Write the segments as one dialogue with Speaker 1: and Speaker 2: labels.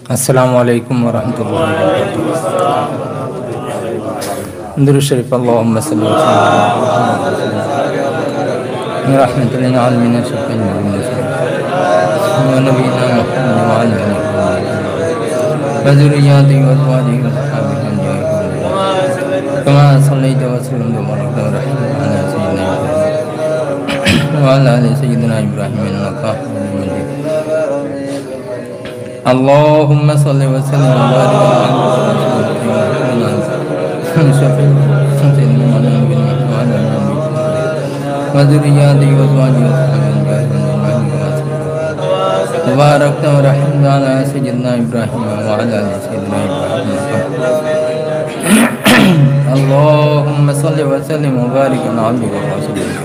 Speaker 1: السلام علیکم ورحمۃ اللہ وبرکاتہ. درود شریف. اللہم صلی اللہ علیہ رحمۃ للعالمین شفیع المذنبین ونبینا محمد وعلی آلہ وذریاتہ وازواجہ وصحبہ اجمعین کما صلیت وسلمت وبارکت ورحمت علی سیدنا ابراہیم وعلی آل سیدنا ابراہیم انک حمید مجید. اللهم صل وسلم وبارك على شفيع سيدنا محمد وعلى آله وذرياته وأزواجه وبارك ورحمت على سيدنا إبراهيم وعلى آل سيدنا إبراهيم. اللهم صل وسلم وبارك على عبدك ورسولك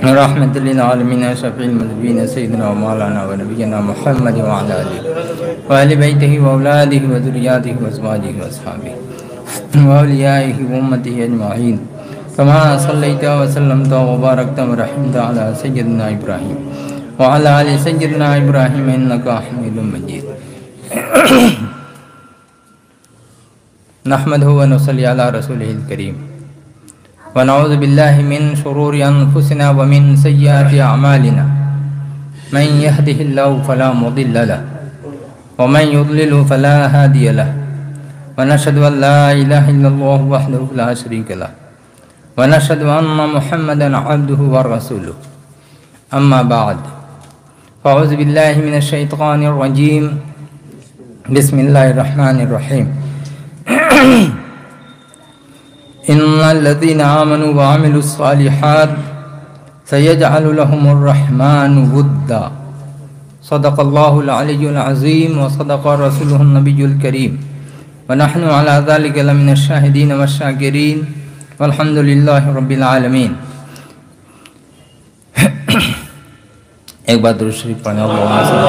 Speaker 1: رحمت للعالمین شفیع المذنبین سیدنا ومولانا ونبینا محمد وعلی آلہ وآل بیتہ واولادہ وذریاتہ وازواجہ واصحابہ واولیائہ وامتہ اجمعین کما صلیت وسلمت وبارکت ورحمت علی سیدنا ابراہیم وعلی آل سیدنا ابراہیم انک حمید مجید. نحمدہ ونصلی علی رسولہ الکریم ونعوذ باللہ من شرور انفسنا ومن سیئات اعمالنا من يهده اللہ فلا مضل له ومن يضلل فلا هادي له ونشهد ان لا اله الا الله وحده لا شريك له ونشهد ان محمدا عبده ورسوله. اما بعد فاعوذ باللہ من الشیطان الرجیم. بسم اللہ الرحمن الرحیم. ان الذين آمنوا وعملوا الصالحات سيجعل لهم الرحمن ودا. صدق الله العلي العظيم وصدق رسوله النبي الكريم ونحن على ذلك لمن الشاهدين والشاكرين والحمد لله رب العالمين. ایک بار درود شریف پڑھیں. اللهم صل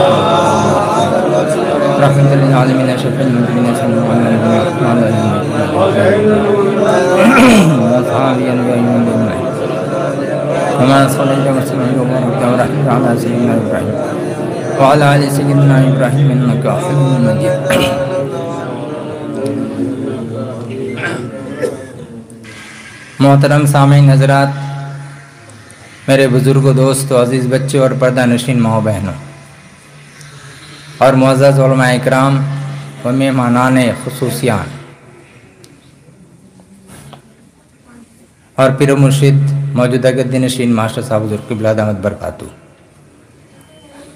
Speaker 1: رحمت للعالمین شفیع المذنبین صلی اللہ علیہ وسلم کما صلیت وسلمت وبارکت ورحمت علی سیدنا ابراہیم وعلی آل سیدنا ابراہیم انک حمید مجید. محترم سامعین حضرات، میرے بزرگوں، دوستوں، عزیز بچوں اور پردہ نشین ماؤں بہنوں اور معزز علماء اکرام و مہمانان خصوصیان اور پیر و مرشد موجودہ گدی نشین ماسٹر صاحب حضور قبلہ دامت برکاتہ،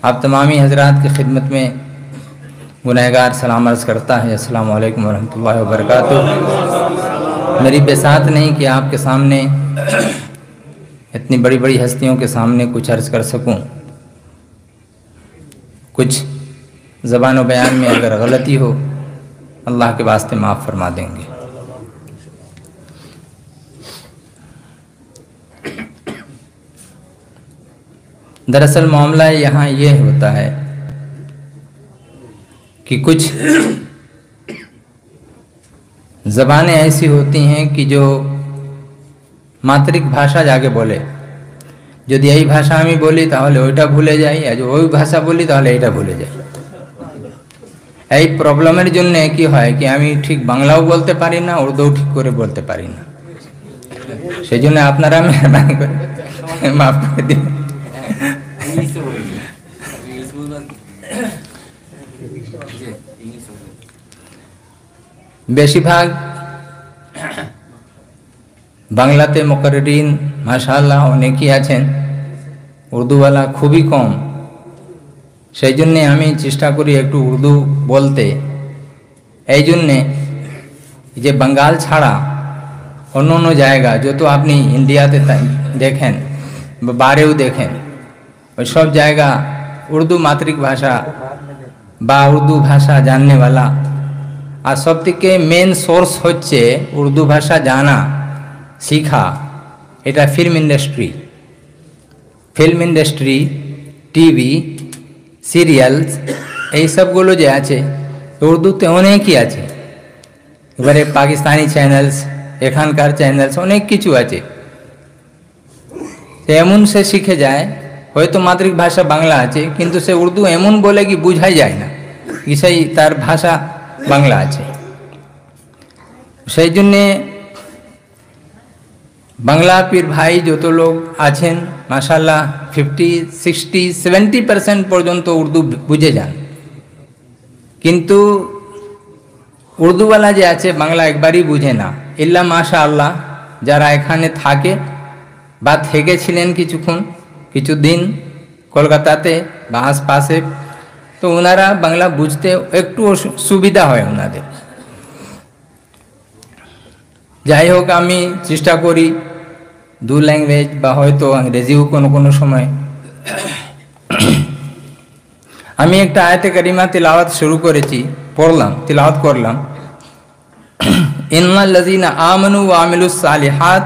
Speaker 1: آپ تمامی حضرات کی خدمت میں گنہگار سلام عرض کرتا ہے. السلام علیکم ورحمۃ اللہ وبرکاتہ. میری بساط نہیں کہ آپ کے سامنے اتنی بڑی بڑی ہستیوں کے سامنے کچھ عرض کر سکوں. کچھ زبان و بیان میں اگر غلطی ہو اللہ کے واسطے معاف فرما دیں گے. دراصل معاملہ یہاں یہ ہوتا ہے کہ کچھ زبانیں ایسی ہوتی ہیں کہ جو মাতৃক ভাষা যাকে বলে, যদি এই ভাষা আমি বলি তাহলে ওইটা ভুলে যাই, আর ওই ভাষা বলি তাহলে এইটা ভুলে যাই. এই প্রবলেমের জন্য কি হয় কি আমি ঠিক বাংলাও বলতে পারি না, উর্দুও ঠিক করে বলতে পারি না. সেই জন্য আপনারা মেহরবানি করে মাফ করে দিন. বেশিরভাগ বাংলাতে মুকাররিন মাশাআল্লাহ অনেকেই আছেন, উর্দুওয়ালা খুবই কম. সেই জন্যে আমি চেষ্টা করি একটু উর্দু বলতে. এই জন্যে যে বাঙ্গাল ছাড়া অন্য অন্য জায়গা যত আপনি ইন্ডিয়াতে দেখেন বা বাইরেও দেখেন, ওই সব জায়গা উর্দু মাতৃক ভাষা বা উর্দু ভাষা জাননেওয়ালা, আর সব থেকে মেন সোর্স হচ্ছে উর্দু ভাষা জানা শিখা, এটা ফিল্ম ইন্ডাস্ট্রি, টিভি সিরিয়ালস, এই সবগুলো যে আছে উর্দুতে অনেকই আছে. এবারে পাকিস্তানি চ্যানেলস, এখানকার চ্যানেলস অনেক কিছু আছে. এমন সে শিখে যায়, হয়তো মাতৃভাষা বাংলা আছে কিন্তু সে উর্দু এমন বলে কি বোঝাই যায় না কি সেই তার ভাষা বাংলা আছে। সেই জন্যে বাংলা পীর ভাই যত লোক আছেন মাশাআল্লাহ 50, 60, 70% পর্যন্ত উর্দু বুঝে যান, কিন্তু উর্দুওয়ালা যে আছে বাংলা একবারই বুঝে না। ইল্লা মাশাআল্লাহ যারা এখানে থাকে বা থেকেছিলেন কিছুদিন কলকাতাতে বা আশপাশে, তো ওনারা বাংলা বুঝতে একটু সুবিধা হয় ওনাদের। যাই হোক, আমি চেষ্টা করি দু ল্যাঙ্গুয়েজ বা হয়তো ইংরেজিও কোনো কোনো সময়। আমি একটা আয়াতে কারিমা তিলাওয়াত শুরু করেছি, তিলাওয়াত করলাম। ইন্নাল লাযিনা আমানু ওয়া আমিলুস সালিহাত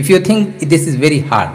Speaker 1: if you think this is very hard।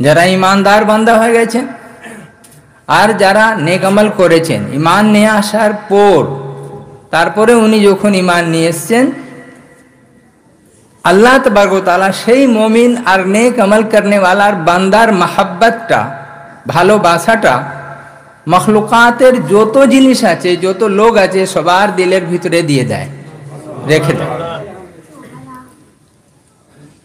Speaker 1: যারা ইমানদার বান্দা হয়ে গেছেন আর যারা নেক আমল করেছেন, ঈমান নিয়ে আসার পর তারপরে উনি যখন ঈমান নিয়ে এসেছেন, আল্লাহ তবারক ওয়া তাআলা সেই মুমিন আর নেক আমল করনে ওয়ালার বান্দার মহব্বতটা, ভালোবাসাটা মখলুকাতের যত জিনিস আছে, যত লোক আছে সবার দিলের ভিতরে দিয়ে দেয়, রেখে দেয়।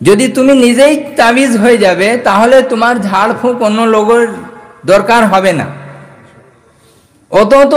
Speaker 1: যদি তুমি নিজেই তাবিজ হয়ে যাবে তাহলে তোমার ঝাড় ফুঁক অন্য লোকের দরকার হবে না। অত তো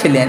Speaker 1: ছিলেন,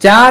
Speaker 1: 4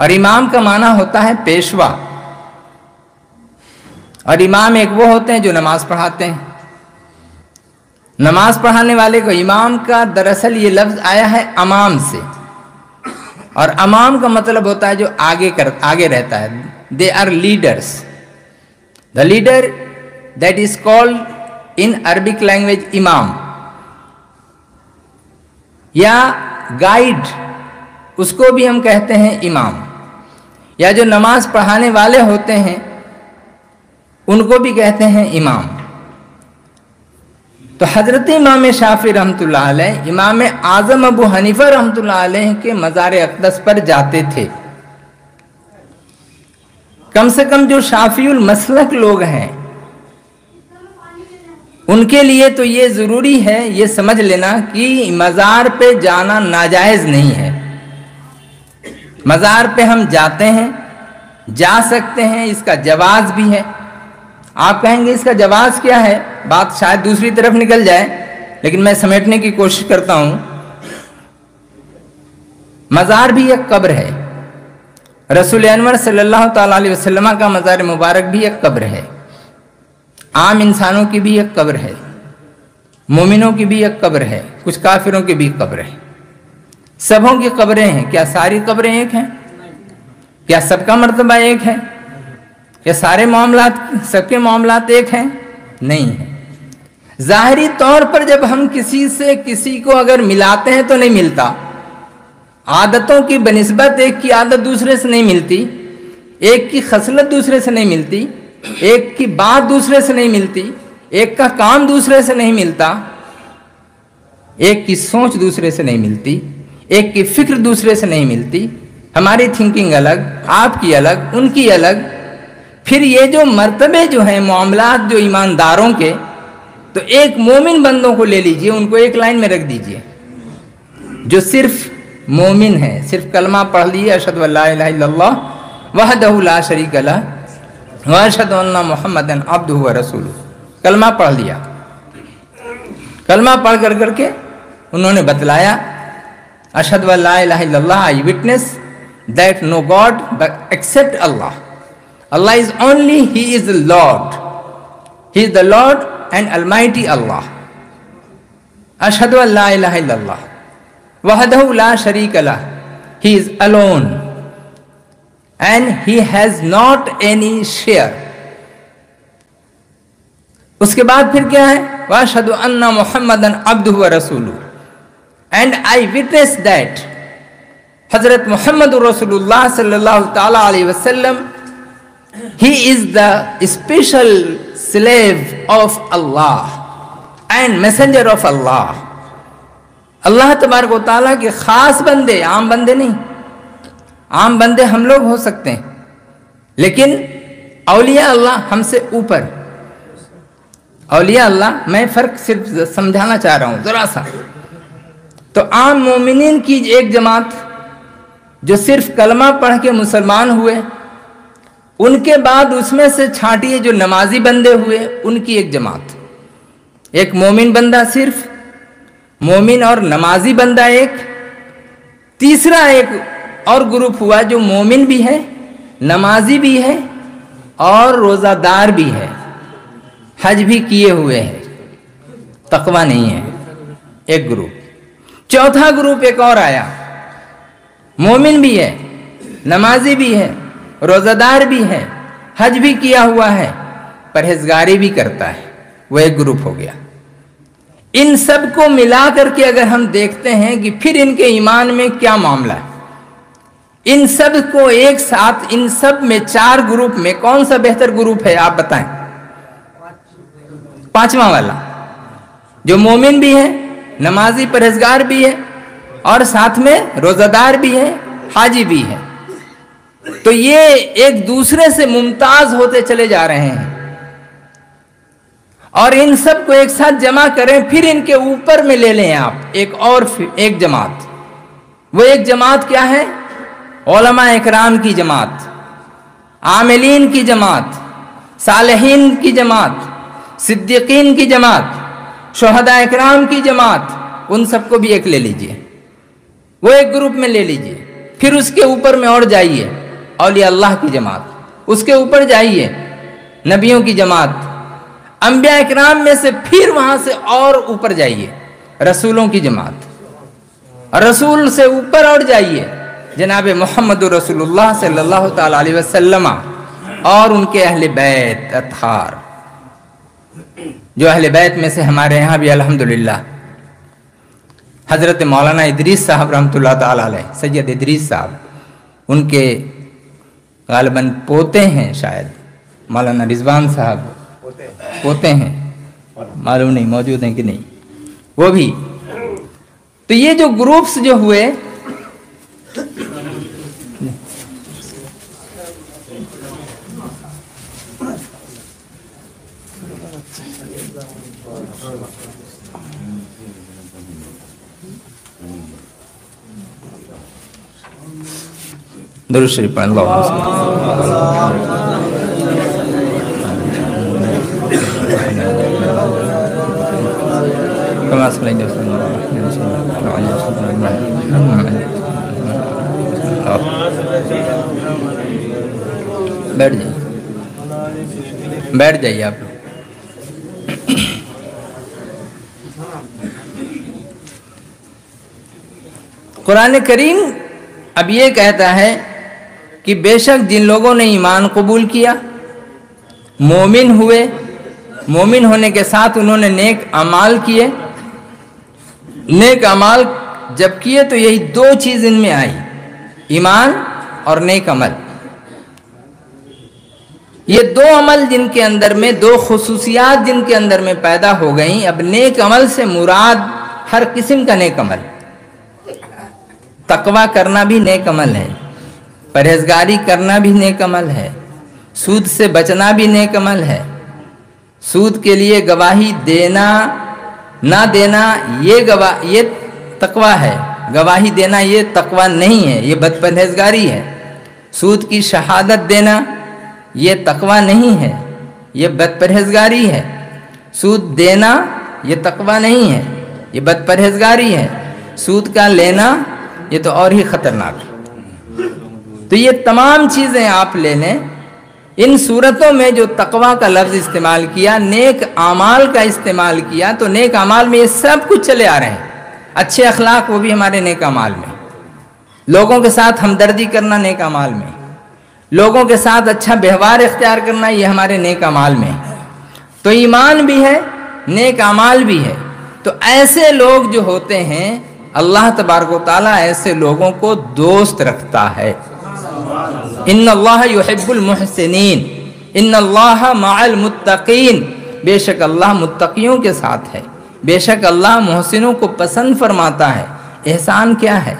Speaker 1: اور امام کا معنی ہوتا ہے پیشوا، اور امام ایک وہ ہوتے ہیں جو نماز پڑھاتے ہیں۔ نماز پڑھانے والے کو امام کا دراصل یہ لفظ آیا ہے امام سے، اور امام کا مطلب ہوتا ہے جو آگے رہتا ہے۔ They are leaders. The leader that is called in Arabic language امام، یا گائیڈ، اس کو بھی ہم کہتے ہیں امام، یا جو نماز پڑھانے والے ہوتے ہیں ان کو بھی کہتے ہیں امام۔ تو حضرت امام شافعی رحمۃ اللہ علیہ امام اعظم ابو حنیفہ رحمۃ اللہ علیہ کے مزار اقدس پر جاتے تھے۔ کم سے کم جو شافعی المسلک لوگ ہیں ان کے لیے تو یہ ضروری ہے یہ سمجھ لینا کہ مزار پہ جانا ناجائز نہیں ہے۔ مزار پہ ہم جاتے ہیں، جا سکتے ہیں، اس کا جواز بھی ہے۔ آپ کہیں گے اس کا جواز کیا ہے؟ بات شاید دوسری طرف نکل جائے، لیکن میں سمیٹنے کی کوشش کرتا ہوں۔ مزار بھی ایک قبر ہے، رسول انور صلی اللہ تعالیٰ علیہ وسلم کا مزار مبارک بھی ایک قبر ہے، عام انسانوں کی بھی ایک قبر ہے، مومنوں کی بھی ایک قبر ہے، کچھ کافروں کی بھی قبر ہے، سبوں کی قبریں ہیں۔ کیا ساری قبریں ایک ہیں؟ کیا سب کا مرتبہ ایک ہے؟ کیا سارے معاملات، سب کے معاملات ایک ہیں؟ نہیں ہیں۔ ظاہری طور پر جب ہم کسی سے کسی کو اگر ملاتے ہیں تو نہیں ملتا، عادتوں کی بنسبت ایک کی عادت دوسرے سے نہیں ملتی، ایک کی خصلت دوسرے سے نہیں ملتی، ایک کی بات دوسرے سے نہیں ملتی، ایک کا کام دوسرے سے نہیں ملتا، ایک کی سوچ دوسرے سے نہیں ملتی، ایک کی فکر دوسرے سے نہیں ملتی۔ ہماری تھنکنگ الگ، آپ کی الگ، ان کی الگ۔ پھر یہ جو مرتبے جو ہیں معاملات جو ایمانداروں کے، تو ایک مومن بندوں کو لے لیجئے، ان کو ایک لائن میں رکھ دیجئے، جو صرف مومن ہے، صرف کلمہ پڑھ لیے اشہدو ان لا الہ الا اللہ وحدہ لا شریک لہ واشہدو ان محمدا عبدہ ورسولہ، کلمہ پڑھ لیا۔ کلمہ پڑھ کر کے انہوں نے بتلایا اشہدو ان لا الہ الا اللہ، I witness that no God but except Allah. Allah is only, He is the Lord. He is the Lord and Almighty Allah. Ashhadu an la ilaha illallah. Wahdahu la sharika lah. He is alone. And He has not any share. اس کے بعد پھر کیا ہے؟ وَأَشْهَدُ أَنَّ مُحَمَّدًا عَبْدُهُ وَرَسُولُهُ. And I witness that حضرت محمد رسول اللہ صلی اللہ تعالیٰ علیہ وسلم He is the special slave of Allah and messenger of Allah. اللہ تبارک و تعالیٰ کے خاص بندے، عام بندے نہیں۔ عام بندے ہم لوگ ہو سکتے ہیں، لیکن اولیاء اللہ ہم سے اوپر۔ اولیاء اللہ، میں فرق صرف سمجھانا چاہ رہا ہوں ذرا سا۔ تو عام مومنین کی ایک جماعت جو صرف کلمہ پڑھ کے مسلمان ہوئے، ان کے بعد اس میں سے چھانٹیے جو نمازی بندے ہوئے، ان کی ایک جماعت۔ ایک مومن بندہ صرف، مومن اور نمازی بندہ ایک، تیسرا ایک اور گروپ ہوا جو مومن بھی ہے، نمازی بھی ہے اور روزہ دار بھی ہے، حج بھی کیے ہوئے ہیں، تقویٰ نہیں ہے، ایک گروپ۔ چوتھا گروپ ایک اور آیا، مومن بھی ہے، نمازی بھی ہے، روزہ دار بھی ہے، حج بھی کیا ہوا ہے، پرہیزگاری بھی کرتا ہے، وہ ایک گروپ ہو گیا۔ ان سب کو ملا کر کے اگر ہم دیکھتے ہیں کہ پھر ان کے ایمان میں کیا معاملہ ہے، ان سب کو ایک ساتھ، ان سب میں چار گروپ میں کون سا بہتر گروپ ہے آپ بتائیں؟ پانچواں والا، جو مومن بھی ہے، نمازی پرہیزگار بھی ہے اور ساتھ میں روزہ دار بھی ہے، حاجی بھی ہے۔ تو یہ ایک دوسرے سے ممتاز ہوتے چلے جا رہے ہیں، اور ان سب کو ایک ساتھ جمع کریں، پھر ان کے اوپر میں لے لیں آپ ایک جماعت۔ وہ ایک جماعت کیا ہے؟ علماء اکرام کی جماعت، عاملین کی جماعت، صالحین کی جماعت، صدیقین کی جماعت، شہداء اکرام کی جماعت، ان سب کو بھی ایک لے لیجئے، وہ ایک گروپ میں لے لیجئے۔ پھر اس کے اوپر میں اور جائیے اولیاء اللہ کی جماعت، اس کے اوپر جائیے نبیوں کی جماعت، انبیاء اکرام میں سے پھر وہاں سے اور اوپر جائیے رسولوں کی جماعت، رسول سے اوپر اور جائیے جناب محمد رسول اللہ صلی اللہ تعالی علیہ وسلم اور ان کے اہل بیت اطہار، جو اہل بیت میں سے ہمارے یہاں بھی الحمدللہ حضرت مولانا ادریس صاحب رحمۃ اللہ تعالی علیہ، سید ادریس صاحب، ان کے غالباً پوتے ہیں، شاید مولانا رضوان صاحب پوتے ہیں، معلوم نہیں موجود ہیں کہ نہیں، وہ بھی۔ تو یہ جو گروپس جو ہوئے، درود شریف پڑھیں، اللہم صل کما صلیت بیٹھ جائیے، بیٹھ جائیے آپ لوگ۔ قرآن کریم اب یہ کہتا ہے کہ بے شک جن لوگوں نے ایمان قبول کیا، مومن ہوئے، مومن ہونے کے ساتھ انہوں نے نیک اعمال کیے، نیک اعمال جب کیے تو یہی دو چیز ان میں آئی، ایمان اور نیک عمل۔ یہ دو عمل جن کے اندر میں، دو خصوصیات جن کے اندر میں پیدا ہو گئیں۔ اب نیک عمل سے مراد ہر قسم کا نیک عمل، تقوی کرنا بھی نیک عمل ہے، پرہیزگاری کرنا بھی نیک عمل ہے، سود سے بچنا بھی نیک عمل ہے، سود کے لیے گواہی دینا نہ دینا یہ تقوی ہے، گواہی دینا یہ تقوی نہیں ہے، یہ بد پرہیزگاری ہے۔ سود کی شہادت دینا یہ تقوی نہیں ہے، یہ بد پرہیزگاری ہے۔ سود دینا یہ تقوی نہیں ہے، یہ بد پرہیزگاری ہے۔ سود کا لینا یہ تو اور ہی خطرناک ہے۔ تو یہ تمام چیزیں آپ لے لیں، ان صورتوں میں جو تقوی کا لفظ استعمال کیا، نیک اعمال کا استعمال کیا، تو نیک اعمال میں یہ سب کچھ چلے آ رہے ہیں۔ اچھے اخلاق وہ بھی ہمارے نیک اعمال میں، لوگوں کے ساتھ ہمدردی کرنا نیک اعمال میں، لوگوں کے ساتھ اچھا ویوہار اختیار کرنا یہ ہمارے نیک اعمال میں۔ تو ایمان بھی ہے، نیک اعمال بھی ہے۔ تو ایسے لوگ جو ہوتے ہیں، اللہ تبارک و تعالیٰ ایسے لوگوں کو دوست رکھتا ہے۔ ان اللہ یحب المحسنین، ان اللہ مع المتقین، بے شک اللہ متقیوں کے ساتھ ہے، بے شک اللہ محسنوں کو پسند فرماتا ہے۔ احسان کیا ہے؟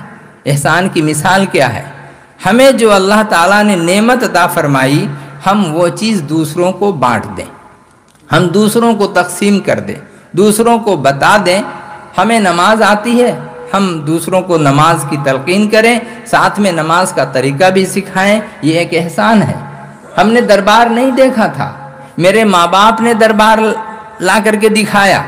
Speaker 1: احسان کی مثال کیا ہے؟ ہمیں جو اللہ تعالیٰ نے نعمت عطا فرمائی، ہم وہ چیز دوسروں کو بانٹ دیں، ہم دوسروں کو تقسیم کر دیں، دوسروں کو بتا دیں۔ ہمیں نماز آتی ہے، ہم دوسروں کو نماز کی تلقین کریں، ساتھ میں نماز کا طریقہ بھی سکھائیں، یہ ایک احسان ہے۔ ہم نے دربار نہیں دیکھا تھا، میرے ماں باپ نے دربار لا کر کے دکھایا،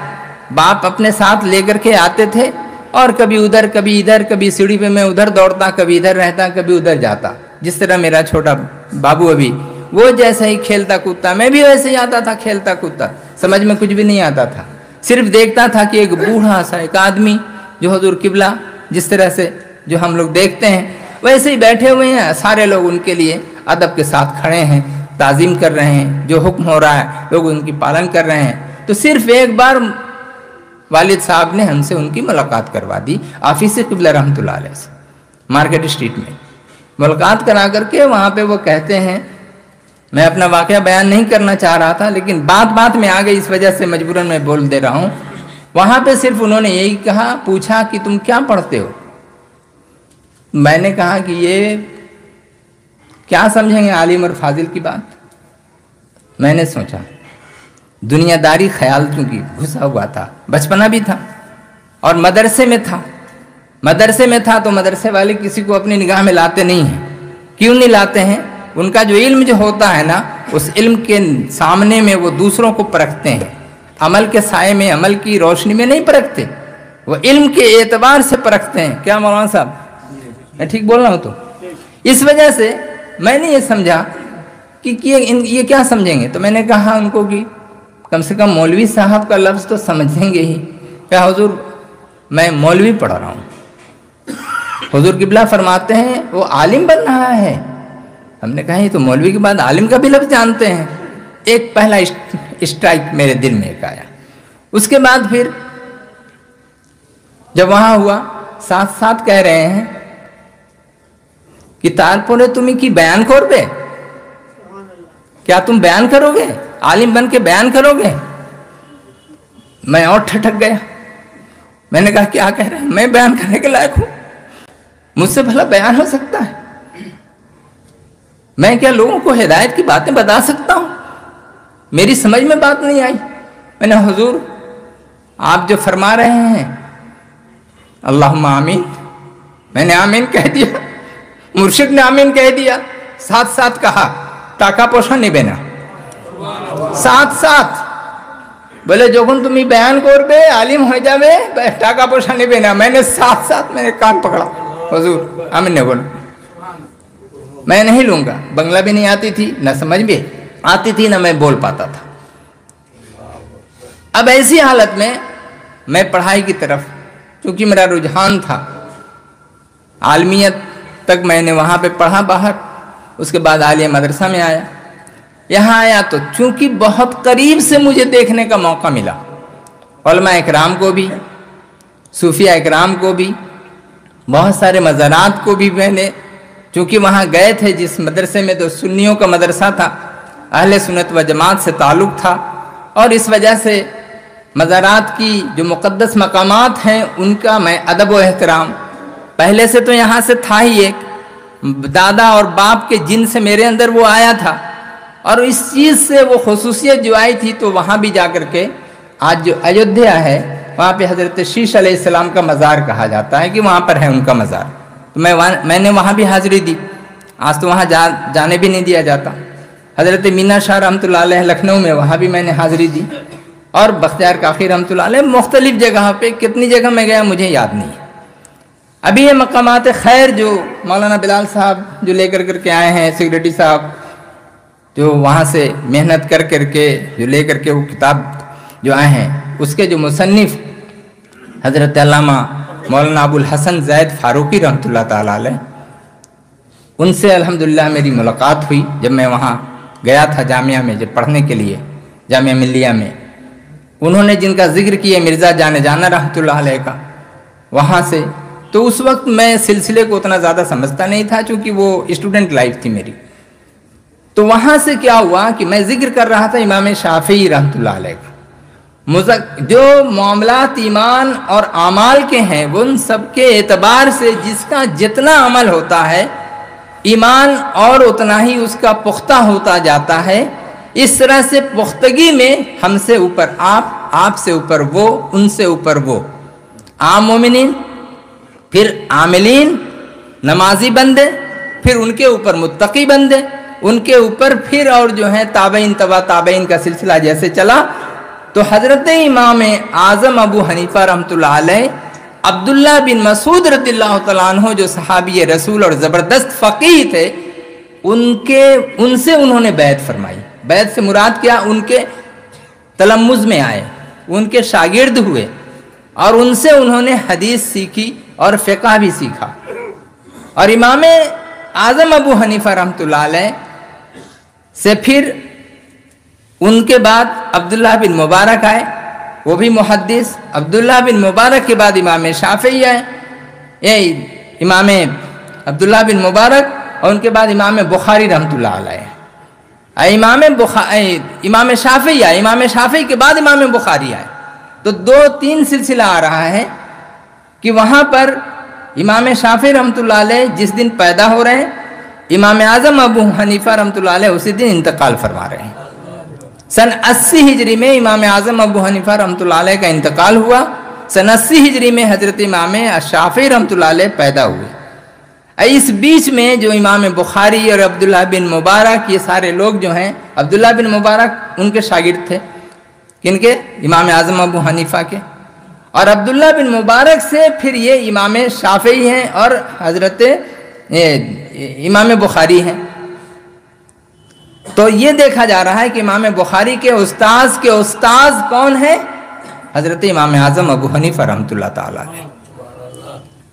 Speaker 1: باپ اپنے ساتھ لے کر کے آتے تھے، اور کبھی ادھر کبھی ادھر، کبھی سیڑھی پہ میں ادھر دوڑتا، کبھی ادھر رہتا، کبھی ادھر جاتا۔ جس طرح میرا چھوٹا بابو ابھی، وہ جیسا ہی کھیلتا کودتا، میں بھی ویسے ہی آتا تھا کھیلتا کودتا، سمجھ میں کچھ بھی نہیں آتا تھا، صرف دیکھتا تھا کہ ایک بوڑھا سا ایک آدمی جو حضور قبلہ جس طرح سے جو ہم لوگ دیکھتے ہیں ویسے ہی بیٹھے ہوئے ہیں، سارے لوگ ان کے لیے ادب کے ساتھ کھڑے ہیں، تعظیم کر رہے ہیں، جو حکم ہو رہا ہے لوگ ان کی پالن کر رہے ہیں۔ تو صرف ایک بار والد صاحب نے ہم سے ان کی ملاقات کروا دی، آفس قبلہ رحمۃ اللہ علیہ سے، مارکیٹ اسٹریٹ میں ملاقات کرا کر کے وہاں پہ وہ کہتے ہیں، میں اپنا واقعہ بیان نہیں کرنا چاہ رہا تھا، لیکن بات میں آ گئی، اس وجہ سے مجبوراً میں بول دے رہا ہوں۔ وہاں پہ صرف انہوں نے یہی کہا، پوچھا کہ تم کیا پڑھتے ہو؟ میں نے کہا کہ یہ کیا سمجھیں گے عالم اور فاضل کی بات؟ میں نے سوچا، دنیا داری خیال چونکہ گھسا ہوا تھا، بچپنا بھی تھا اور مدرسے میں تھا تو مدرسے والے کسی کو اپنی نگاہ میں لاتے نہیں ہیں۔ کیوں نہیں لاتے ہیں؟ ان کا جو علم جو ہوتا ہے نا، اس علم کے سامنے میں وہ دوسروں کو پرکھتے ہیں، عمل کے سائے میں، عمل کی روشنی میں نہیں پرکھتے، وہ علم کے اعتبار سے پرکھتے ہیں۔ کیا مولانا صاحب میں ٹھیک بول رہا ہوں؟ تو اس وجہ سے میں نے یہ سمجھا کہ یہ کیا سمجھیں گے، تو میں نے کہا ان کو کہ کم سے کم مولوی صاحب کا لفظ تو سمجھیں گے ہی۔ کہا حضور میں مولوی پڑھ رہا ہوں۔ حضور قبلہ فرماتے ہیں وہ عالم بن رہا ہے۔ ہم نے کہا یہ تو مولوی کے بعد عالم کا بھی لفظ جانتے ہیں۔ ایک پہلا اسٹرائک میرے دل میں ایک آیا۔ اس کے بعد پھر جب وہاں ہوا ساتھ ساتھ کہہ رہے ہیں کہ تارپورے تمہیں کی بیان کربے، کیا تم بیان کرو گے، عالم بن کے بیان کرو گے؟ میں اور ٹھٹک گیا۔ میں نے کہا کیا کہہ رہے ہیں، میں بیان کرنے کے لائق ہوں؟ مجھ سے بھلا بیان ہو سکتا ہے؟ میں کیا لوگوں کو ہدایت کی باتیں بتا سکتا ہوں؟ میری سمجھ میں بات نہیں آئی۔ میں نے حضور آپ جو فرما رہے ہیں اللہم آمین، میں نے آمین کہہ دیا، مرشد نے آمین کہہ دیا، ساتھ ساتھ کہا ٹاکا پوشا نہیں بینا، ساتھ ساتھ بولے جوکن تمہیں بیان کربے عالم ہو جاوے ٹاکا پوشا نہیں بینا۔ میں نے ساتھ ساتھ میں نے کان پکڑا، حضور آمین نے بولو، میں نہیں لوں گا۔ بنگلہ بھی نہیں آتی تھی، نہ سمجھ بھی آتی تھی، نہ میں بول پاتا تھا۔ اب ایسی حالت میں میں پڑھائی کی طرف، چونکہ میرا رجحان تھا عالمیت تک، میں نے وہاں پہ پڑھا باہر، اس کے بعد عالیہ مدرسہ میں آیا۔ یہاں آیا تو چونکہ بہت قریب سے مجھے دیکھنے کا موقع ملا، علماء اکرام کو بھی، صوفیہ اکرام کو بھی، بہت سارے مزارات کو بھی میں نے، چونکہ وہاں گئے تھے جس مدرسے میں، تو سنیوں کا مدرسہ تھا، اہل سنت و جماعت سے تعلق تھا، اور اس وجہ سے مزارات کی جو مقدس مقامات ہیں ان کا میں ادب و احترام پہلے سے تو یہاں سے تھا ہی، ایک دادا اور باپ کے جن سے میرے اندر وہ آیا تھا، اور اس چیز سے وہ خصوصیت جو آئی تھی، تو وہاں بھی جا کر کے آج جو ایودھیا ہے وہاں پہ حضرت شیش علیہ السلام کا مزار کہا جاتا ہے کہ وہاں پر ہے ان کا مزار، تو میں نے وہاں بھی حاضری دی۔ آج تو وہاں جانے بھی نہیں دیا جاتا۔ حضرت مینا شاہ رحمۃ اللہ علیہ لکھنؤ میں، وہاں بھی میں نے حاضری دی، اور بختیار کاکی رحمۃ اللہ علیہ مختلف جگہ پہ، کتنی جگہ میں گیا مجھے یاد نہیں ہے۔ ابھی یہ مقامات خیر جو مولانا بلال صاحب جو لے کر کے آئے ہیں، سیکریٹری صاحب جو وہاں سے محنت کر کے جو لے کر کے وہ کتاب جو آئے ہیں، اس کے جو مصنف حضرت علامہ مولانا ابو الحسن زید فاروقی رحمۃ اللہ تعالیٰ علیہ، ان سے الحمدللہ میری ملاقات ہوئی جب میں وہاں گیا تھا جامعہ میں، جب پڑھنے کے لیے جامعہ ملیہ میں۔ انہوں نے جن کا ذکر کیا مرزا جانا رحمۃ اللہ علیہ کا، وہاں سے تو اس وقت میں سلسلے کو اتنا زیادہ سمجھتا نہیں تھا، چونکہ وہ اسٹوڈنٹ لائف تھی میری۔ تو وہاں سے کیا ہوا کہ میں ذکر کر رہا تھا امام شافعی رحمۃ اللہ علیہ کا، جو معاملات ایمان اور اعمال کے ہیں، ان سب کے اعتبار سے جس کا جتنا عمل ہوتا ہے ایمان اور اتنا ہی اس کا پختہ ہوتا جاتا ہے۔ اس طرح سے پختگی میں ہم سے اوپر آپ سے اوپر وہ، ان سے اوپر وہ، عام مومنین، پھر عاملین نمازی بندے، پھر ان کے اوپر متقی بندے، ان کے اوپر پھر اور جو ہے تابعین تبع تابعین کا سلسلہ جیسے چلا۔ تو حضرت امام اعظم ابو حنیفہ رحمۃ اللہ علیہ، عبداللہ بن مسعود رضی اللہ تعالیٰ عنہ جو صحابی رسول اور زبردست فقیہ تھے، ان سے انہوں نے بیعت فرمائی۔ بیعت سے مراد کیا؟ ان کے تلمذ میں آئے، ان کے شاگرد ہوئے، اور ان سے انہوں نے حدیث سیکھی اور فقہ بھی سیکھا۔ اور امام اعظم ابو حنیفہ رحمۃ اللہ علیہ سے پھر ان کے بعد عبداللہ بن مبارک آئے، وہ بھی محدث۔ عبداللہ بن مبارک کے بعد امام شافعی آئے، امام عبداللہ بن مبارک، اور ان کے بعد امام بخاری رحمۃ اللہ علیہ۔ امام شافعی آئے، امام شافعی کے بعد امام بخاری آئے۔ تو 2-3 سلسلہ آ رہا ہے کہ وہاں پر امام شافعی رحمۃ اللہ علیہ جس دن پیدا ہو رہے ہیں، امام اعظم ابو حنیفہ رحمۃ اللہ علیہ اسی دن انتقال فرما رہے ہیں۔ سن 80 ہجری میں امام اعظم ابو حنیفہ رحمۃ اللہ علیہ کا انتقال ہوا، سن 80 ہجری میں حضرت امام شافعی رحمۃ اللہ علیہ پیدا ہوئے۔ اس بیچ میں جو امام بخاری اور عبداللہ بن مبارک، یہ سارے لوگ جو ہیں، عبداللہ بن مبارک ان کے شاگرد تھے، کن کے؟ امام اعظم ابو حنیفہ کے۔ اور عبداللہ بن مبارک سے پھر یہ امام شافعی ہیں، اور حضرت امام بخاری ہیں، تو یہ دیکھا جا رہا ہے کہ امام بخاری کے استاذ کون ہیں؟ حضرت امام اعظم ابو حنیفہ رحمۃ اللہ تعالیٰ علیہ۔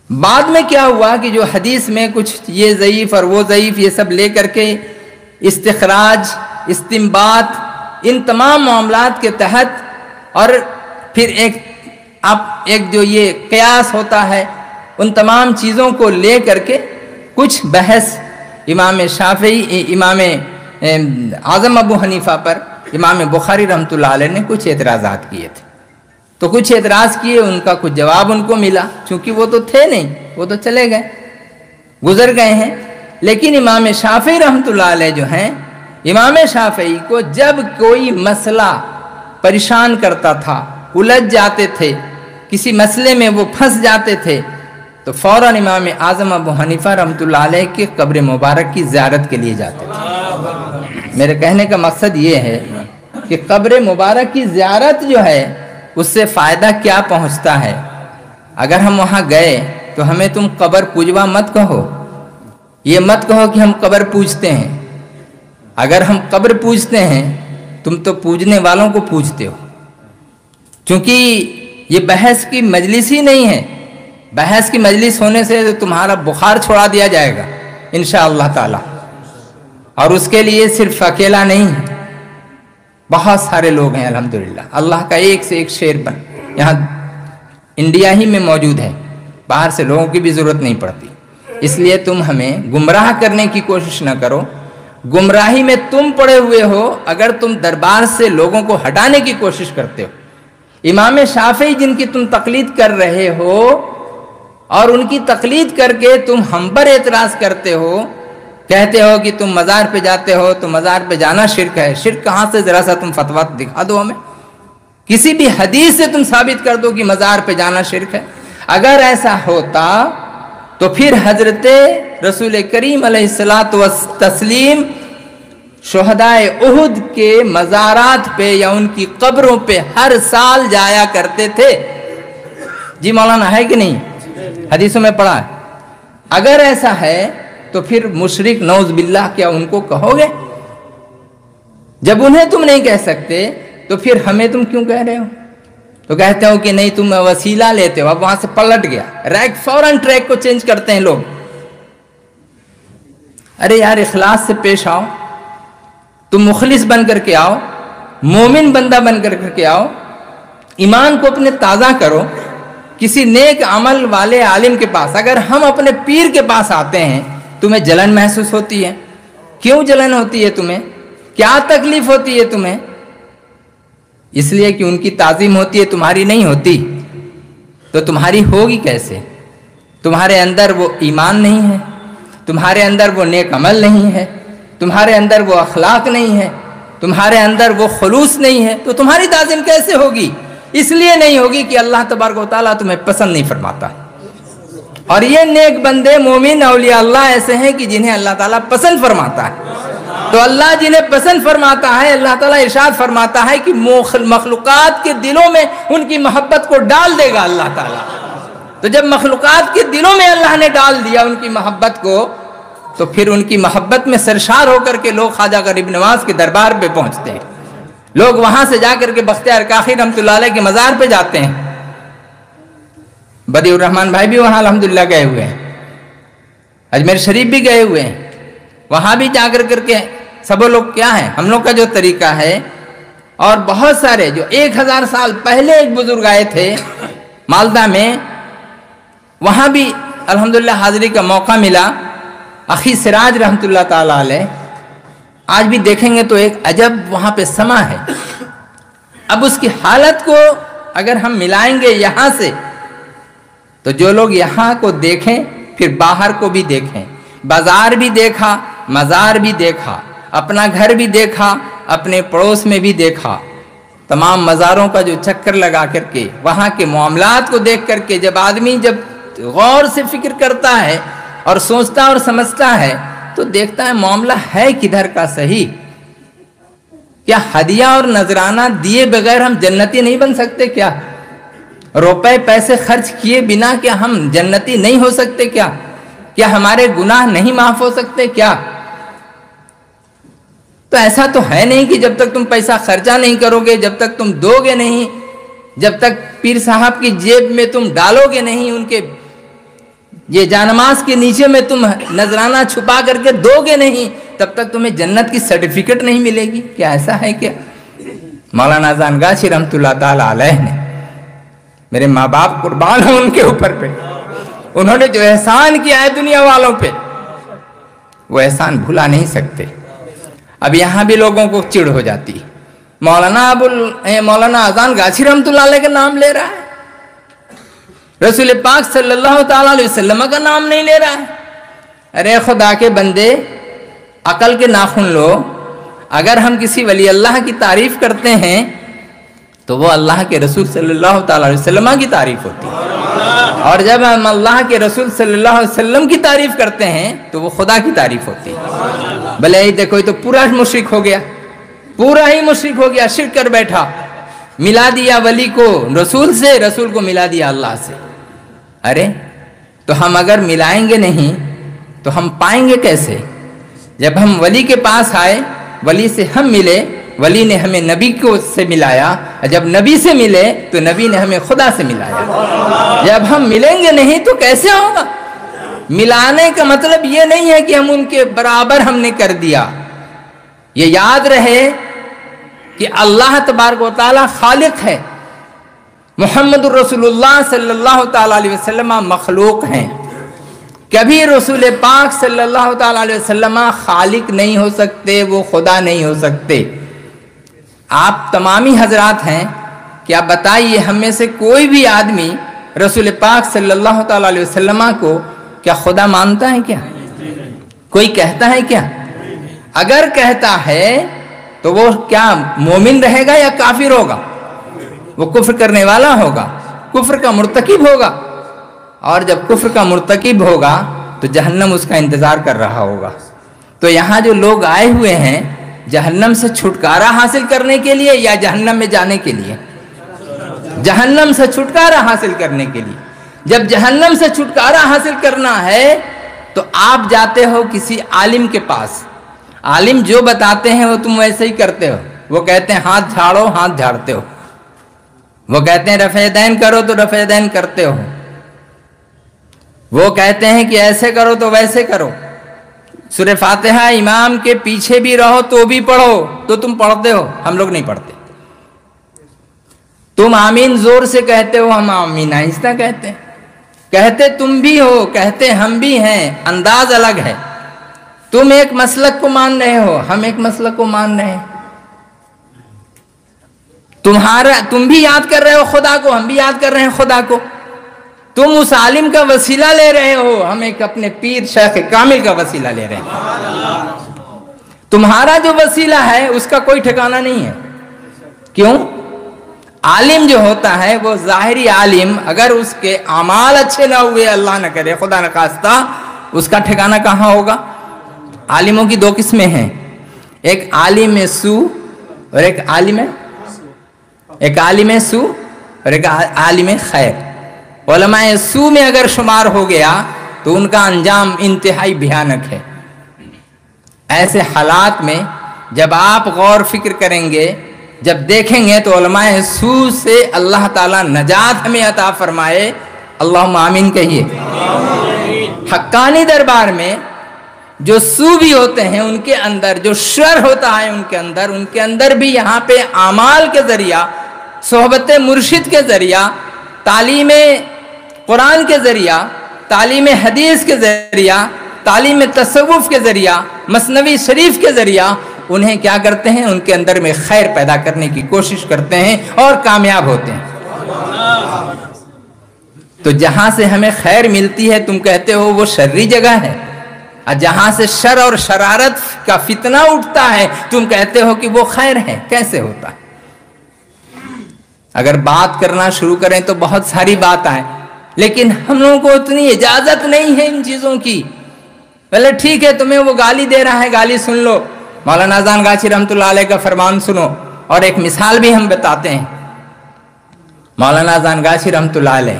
Speaker 1: بعد میں کیا ہوا کہ جو حدیث میں کچھ یہ ضعیف اور وہ ضعیف یہ سب لے کر کے استخراج، استنباط، ان تمام معاملات کے تحت، اور پھر ایک جو یہ قیاس ہوتا ہے، ان تمام چیزوں کو لے کر کے کچھ بحث امام شافعی، امام اعظم ابو حنیفہ پر امام بخاری رحمۃ اللہ علیہ نے کچھ اعتراضات کیے تھے، تو کچھ اعتراض کیے، ان کا کچھ جواب ان کو ملا، چونکہ وہ تو تھے نہیں، وہ تو چلے گئے، گزر گئے ہیں۔ لیکن امام شافعی رحمۃ اللہ علیہ جو ہیں، امام شافعی کو جب کوئی مسئلہ پریشان کرتا تھا، الجھ جاتے تھے، کسی مسئلے میں وہ پھنس جاتے تھے، تو فوراً امام اعظم ابو حنیفہ رحمۃ اللہ علیہ کی قبر مبارک کی زیارت کے لیے جاتے تھے۔ میرے کہنے کا مقصد یہ ہے کہ قبر مبارک کی زیارت جو ہے، اس سے فائدہ کیا پہنچتا ہے؟ اگر ہم وہاں گئے تو ہمیں تم قبر پوجوا مت کہو، یہ مت کہو کہ ہم قبر پوجتے ہیں۔ اگر ہم قبر پوجتے ہیں، تم تو پوجنے والوں کو پوجتے ہو، چونکہ یہ بحث کی مجلس ہی نہیں ہے۔ بحث کی مجلس ہونے سے تمہارا بخار چھوڑا دیا جائے گا انشاءاللہ تعالی، اور اس کے لیے صرف اکیلا نہیں ہے، بہت سارے لوگ ہیں الحمدللہ، اللہ کا ایک سے ایک شعر بن یہاں انڈیا ہی میں موجود ہے، باہر سے لوگوں کی بھی ضرورت نہیں پڑتی۔ اس لیے تم ہمیں گمراہ کرنے کی کوشش نہ کرو، گمراہی میں تم پڑے ہوئے ہو اگر تم دربار سے لوگوں کو ہٹانے کی کوشش کرتے ہو۔ امام شافعی جن کی تم تقلید کر رہے ہو، اور ان کی تقلید کر کے تم ہم پر اعتراض کرتے ہو، کہتے ہو کہ تم مزار پہ جاتے ہو تو مزار پہ جانا شرک ہے۔ شرک کہاں سے؟ ذرا سا تم فتویٰ دکھا دو ہمیں، کسی بھی حدیث سے تم ثابت کر دو کہ مزار پہ جانا شرک ہے۔ اگر ایسا ہوتا تو پھر حضرت رسول کریم علیہ الصلاۃ والتسلیم شہدائے احد کے مزارات پہ یا ان کی قبروں پہ ہر سال جایا کرتے تھے۔ جی مولانا ہے کہ نہیں؟ حدیثوں میں پڑھا ہے۔ اگر ایسا ہے تو پھر مشرک نعوذ باللہ کیا ان کو کہو گے؟ جب انہیں تم نہیں کہہ سکتے تو پھر ہمیں تم کیوں کہہ رہے ہو؟ تو کہتے ہو کہ نہیں تم وسیلہ لیتے ہو، اب وہاں سے پلٹ گیا فوراً ٹریک کو چینج کرتے ہیں لوگ۔ ارے یار اخلاص سے پیش آؤ، تم مخلص بن کر کے آؤ، مومن بندہ بن کر کے آؤ، ایمان کو اپنے تازہ کرو، کسی نیک عمل والے عالم کے پاس۔ اگر ہم اپنے پیر کے پاس آتے ہیں تمہیں جلن محسوس ہوتی ہے، کیوں جلن ہوتی ہے تمہیں؟ کیا تکلیف ہوتی ہے تمہیں؟ اس لیے کہ ان کی تعظیم ہوتی ہے، تمہاری نہیں ہوتی، تو تمہاری ہوگی کیسے؟ تمہارے اندر وہ ایمان نہیں ہے، تمہارے اندر وہ نیک عمل نہیں ہے، تمہارے اندر وہ اخلاق نہیں ہے، تمہارے اندر وہ خلوص نہیں ہے، تو تمہاری تعظیم کیسے ہوگی؟ اس لیے نہیں ہوگی کہ اللہ تبارک و تعالیٰ تمہیں پسند نہیں فرماتا۔ اور یہ نیک بندے مومن اولیاء اللہ ایسے ہیں کہ جنہیں اللہ تعالیٰ پسند فرماتا ہے۔ تو اللہ جنہیں پسند فرماتا ہے، اللہ تعالیٰ ارشاد فرماتا ہے کہ مخلوقات کے دلوں میں ان کی محبت کو ڈال دے گا اللہ تعالیٰ۔ تو جب مخلوقات کے دلوں میں اللہ نے ڈال دیا ان کی محبت کو، تو پھر ان کی محبت میں سرشار ہو کر کے لوگ خواجہ غریب نواز کے دربار پہ پہنچتے ہیں، لوگ وہاں سے جا کر کے بختیار کاخی رحمۃ اللہ علیہ کے مزار پہ جاتے ہیں۔ بدیع الرحمن بھائی بھی وہاں الحمدللہ گئے ہوئے ہیں، اجمیر شریف بھی گئے ہوئے ہیں، وہاں بھی جا کر کے سب لوگ کیا ہیں، ہم لوگ کا جو طریقہ ہے، اور بہت سارے جو 1000 سال پہلے ایک بزرگ آئے تھے مالدہ میں، وہاں بھی الحمدللہ حاضری کا موقع ملا، اخی سراج رحمۃ اللہ تعالیٰ علیہ۔ آج بھی دیکھیں گے تو ایک عجب وہاں پہ سما ہے۔ اب اس کی حالت کو اگر ہم ملائیں گے یہاں سے، تو جو لوگ یہاں کو دیکھیں پھر باہر کو بھی دیکھیں، بازار بھی دیکھا، مزار بھی دیکھا، اپنا گھر بھی دیکھا، اپنے پڑوس میں بھی دیکھا، تمام مزاروں کا جو چکر لگا کر کے وہاں کے معاملات کو دیکھ کر کے جب آدمی جب غور سے فکر کرتا ہے اور سوچتا اور سمجھتا ہے تو دیکھتا ہے معاملہ ہے کدھر کا صحیح۔ کیا ہدیہ اور نذرانہ دیے بغیر ہم جنتی نہیں بن سکتے کیا؟ روپے پیسے خرچ کیے بنا کیا ہم جنتی نہیں ہو سکتے کیا؟ کیا ہمارے گناہ نہیں معاف ہو سکتے کیا؟ تو ایسا تو ہے نہیں کہ جب تک تم پیسہ خرچہ نہیں کرو گے، جب تک تم دو گے نہیں، جب تک پیر صاحب کی جیب میں تم ڈالو گے نہیں، ان کے یہ جانماز کے نیچے میں تم نذرانہ چھپا کر کے دو گے نہیں، تب تک تمہیں جنت کی سرٹیفکیٹ نہیں ملے گی. کیا ایسا ہے کیا؟ مولانا اذان غاشی رحمۃ اللہ تعالی علیہ نے، میرے ماں باپ قربان ہیں ان کے اوپر پہ، انہوں نے جو احسان کیا ہے دنیا والوں پہ، وہ احسان بھلا نہیں سکتے. اب یہاں بھی لوگوں کو چڑ ہو جاتی، مولانا اذان غاشی رحمۃ اللہ علیہ کا نام لے رہا ہے، رسول پاک صلی اللہ تعالیٰ علیہ وسلم کا نام نہیں لے رہا ہے. ارے خدا کے بندے، عقل کے ناخن لو. اگر ہم کسی ولی اللہ کی تعریف کرتے ہیں تو وہ اللہ کے رسول صلی اللہ تعالیٰ علیہ وسلم کی تعریف ہوتی ہے، اور جب ہم اللہ کے رسول صلی اللہ علیہ وسلم کی تعریف کرتے ہیں تو وہ خدا کی تعریف ہوتی ہے. بھلے ہی دیکھو، یہ تو پورا مشرک ہو گیا، پورا ہی مشرک ہو گیا، شرک کر بیٹھا، ملا دیا ولی کو رسول سے، رسول کو ملا دیا اللہ سے. ارے تو ہم اگر ملائیں گے نہیں تو ہم پائیں گے کیسے؟ جب ہم ولی کے پاس آئے، ولی سے ہم ملے، ولی نے ہمیں نبی کو سے ملایا، جب نبی سے ملے تو نبی نے ہمیں خدا سے ملایا. جب ہم ملیں گے نہیں تو کیسے ہوگا؟ ملانے کا مطلب یہ نہیں ہے کہ ہم ان کے برابر ہم نے کر دیا. یہ یاد رہے کہ اللہ تبارک و تعالی خالق ہے، محمد الرسول اللہ صلی اللہ تعالیٰ علیہ وسلم مخلوق ہیں. کبھی رسول پاک صلی اللہ تعالیٰ علیہ وسلم خالق نہیں ہو سکتے، وہ خدا نہیں ہو سکتے. آپ تمامی حضرات ہیں کہ آپ بتائیے، ہم میں سے کوئی بھی آدمی رسول پاک صلی اللہ تعالیٰ علیہ وسلم کو کیا خدا مانتا ہے کیا؟ کوئی کہتا ہے کیا؟ اگر کہتا ہے تو وہ کیا مومن رہے گا یا کافر ہوگا؟ وہ کفر کرنے والا ہوگا، کفر کا مرتکب ہوگا. اور جب کفر کا مرتکب ہوگا تو جہنم اس کا انتظار کر رہا ہوگا. تو یہاں جو لوگ آئے ہوئے ہیں جہنم سے چھٹکارا حاصل کرنے کے لیے یا جہنم میں جانے کے لیے؟ جہنم سے چھٹکارا حاصل کرنے کے لیے. جب جہنم سے چھٹکارا حاصل کرنا ہے تو آپ جاتے ہو کسی عالم کے پاس. عالم جو بتاتے ہیں وہ تم ویسے ہی کرتے ہو. وہ کہتے ہیں ہاتھ جھاڑو، ہاتھ جھاڑتے ہو. وہ کہتے ہیں رفع دین کرو تو رفع دین کرتے ہو. وہ کہتے ہیں کہ ایسے کرو تو ویسے کرو. سورہ فاتحہ امام کے پیچھے بھی رہو تو بھی پڑھو، تو تم پڑھتے ہو، ہم لوگ نہیں پڑھتے. تم آمین زور سے کہتے ہو، ہم آمین آہستہ کہتے ہیں. کہتے تم بھی ہو، کہتے ہم بھی ہیں، انداز الگ ہے. تم ایک مسلک کو مان رہے ہو، ہم ایک مسلک کو مان رہے ہیں. تم بھی یاد کر رہے ہو خدا کو، ہم بھی یاد کر رہے ہیں خدا کو. تم اس عالم کا وسیلہ لے رہے ہو، ہم ایک اپنے پیر شیخ کامل کا وسیلہ لے رہے ہیں. تمہارا جو وسیلہ ہے اس کا کوئی ٹھکانہ نہیں ہے. کیوں؟ عالم جو ہوتا ہے وہ ظاہری عالم، اگر اس کے اعمال اچھے نہ ہوئے، اللہ نہ کرے، خدا نہ خواستہ، اس کا ٹھکانہ کہاں ہوگا؟ عالموں کی دو قسمیں ہیں، ایک عالم سو اور ایک عالم سو اور ایک عالم خیر. علماء سو میں اگر شمار ہو گیا تو ان کا انجام انتہائی بھیانک ہے. ایسے حالات میں جب آپ غور فکر کریں گے، جب دیکھیں گے تو علماء سو سے اللہ تعالیٰ نجات ہمیں عطا فرمائے. اللہم آمین کہیے. حقانی دربار میں جو سو بھی ہوتے ہیں، ان کے اندر جو شر ہوتا ہے، ان کے اندر بھی یہاں پہ اعمال کے ذریعہ، صحبت مرشد کے ذریعہ، تعلیم قرآن کے ذریعہ، تعلیم حدیث کے ذریعہ، تعلیم تصوف کے ذریعہ، مثنوی شریف کے ذریعہ انہیں کیا کرتے ہیں؟ ان کے اندر میں خیر پیدا کرنے کی کوشش کرتے ہیں اور کامیاب ہوتے ہیں. تو جہاں سے ہمیں خیر ملتی ہے تم کہتے ہو وہ شرری جگہ ہے، اور جہاں سے شر اور شرارت کا فتنہ اٹھتا ہے تم کہتے ہو کہ وہ خیر ہے. کیسے ہوتا ہے؟ اگر بات کرنا شروع کریں تو بہت ساری بات آئے، لیکن ہم لوگوں کو اتنی اجازت نہیں ہے ان چیزوں کی. پہلے ٹھیک ہے، تمہیں وہ گالی دے رہا ہے، گالی سن لو. مولانا اذان غاشی رحمۃ اللہ علیہ کا فرمان سنو. اور ایک مثال بھی ہم بتاتے ہیں. مولانا اذان غاشی رحمۃ اللہ علیہ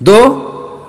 Speaker 1: 2,